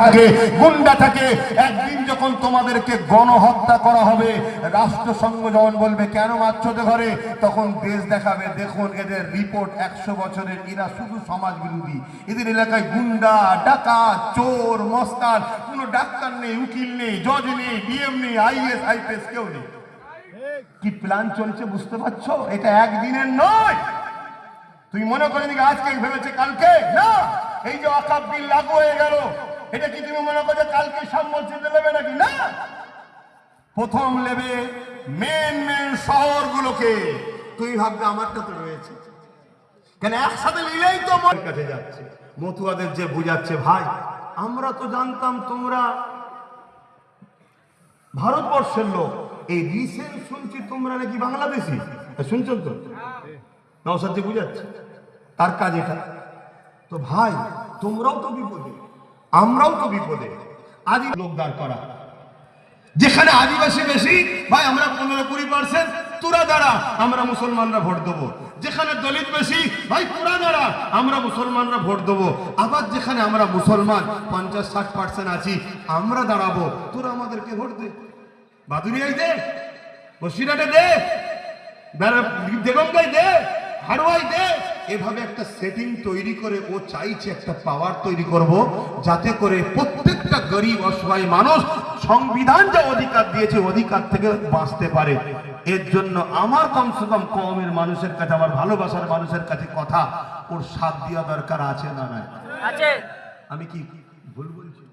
থাকে গুন্ডা থাকে। একদিন যখন তোমাদেরকে গণহত্যা করা হবে, রাষ্ট্রসংঘ যখন বলবে কেন মারছো তো ঘরে, তখন দেশ দেখাবে দেখুন এদের রিপোর্ট 100 বছরের, এরা শুধু সমাজ বিরোধী। এদের এলাকায় গুন্ডা ডাকাত চোর মস্তান, কোনো ডাক্তার নেই, উকিল নেই, জজ নেই, ডিএম নেই, আইএস আইপিএস কেউ নেই। কি প্ল্যান চলছে বুঝতে পারছো? এটা একদিনের নয়। তুই মনে করেন আজকে ভেবেছে কালকে না। এই যে ওয়াকফ বিল লাগু হয়ে গেল, এটা কি তুমি মনে করো কালকে সব মসজিদে নেবে নাকি? না, প্রথম নেবে মেন শহরগুলোকে। তুই ভাববে আমারটা তো রয়েছে কেন, একসাথে নিলেই তো আমার কাছে যাচ্ছে। মতুয়াদের যে বুঝাচ্ছে, ভাই আমরা তো জানতাম তোমরা ভারতবর্ষের লোক, এই রিসেন্ট শুনছি তোমরা নাকি বাংলাদেশি। শুনছেন তো নওশাদজি বুঝাচ্ছে, তার কাজ এটা। তো ভাই তোমরাও তো বিপদে, আমরাও তো বিপদে। আদি লোক দাঁড় করা, যেখানে আদিবাসী বেশি, ভাই আমরা 15-20%, তোরা দাঁড়া আমরা মুসলমানরা ভোট দেবো। যেখানে দলিত বেশি, ভাই তোরা দাঁড়া আমরা মুসলমানরা ভোট দেবো। আবার যেখানে আমরা মুসলমান 50-60% আছি, আমরা দাঁড়াবো, তোরা আমাদেরকে ভোট দে। বাদুরিয়ায় দে, বসিরহাটে দে, দেগঙ্গায় দে, হাড়োয়ায় দে। এভাবে একটা সেটিং তৈরি করে ও চাইছে একটা পাওয়ার তৈরি করব, যাতে করে প্রত্যেকটা গরিব অসহায় মানুষ সংবিধান যা অধিকার দিয়েছে অধিকার থেকে বাঁচতে পারে। এর জন্য আমার কমসে কম কমের মানুষের কাছে, আমার ভালোবাসার মানুষের কাছে কথা, ওর সাথ দেওয়া দরকার আছে না নাই? আছে। আমি কি ভুল বলছি?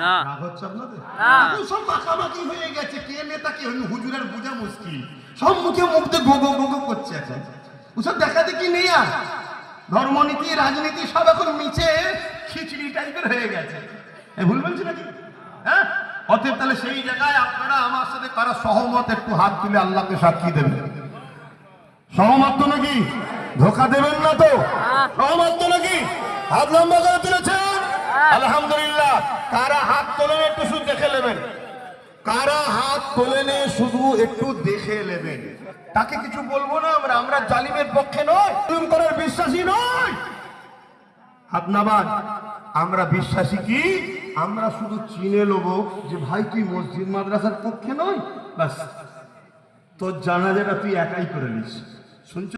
না, রাগ হচ্ছে আপনাদের? না, সব মাখামাখি হয়ে গেছে, কে নেতা কে হুজুরের বোঝা মুশকিল। সব মুখে মুখ দিয়ে গো গো গো করছে এখন। ওসব দেখাতে কি নেই আর, ধর্মনীতি রাজনীতি সব এখন মিছে খিচড়ি টাইপের হয়ে গেছে। ভুল বলছি নাকি? হ্যাঁ, অতএব তাহলে সেই জায়গায় আপনারা আমার সাথে কারা সহমত, একটু হাত তুলে আল্লাহকে সাক্ষী দেবেন। সহমত তো নাকি? ধোকা দেবেন না তো? সহমত তো নাকি? হাত লম্বা করে তুলেছেন আলহামদুলিল্লাহ। কারা হাত তোলেন একটু শুধু দেখে নেবেন, কারা হাত তোলেনে শুধু একটু দেখে নেবেন। তাকে কিছু বলবো না আমরা, আমরা জালিমের পক্ষে নয়, জুলুম করার বিশ্বাসী নয়। হাত নামান, আমরা বিশ্বাসী কি? আমরা শুধু চিনে নেব যে ভাই তুই মসজিদ মাদ্রাসার পক্ষে নয়, বাস তোর জানাজাটা তুই একাই করে নিস। শুনছ?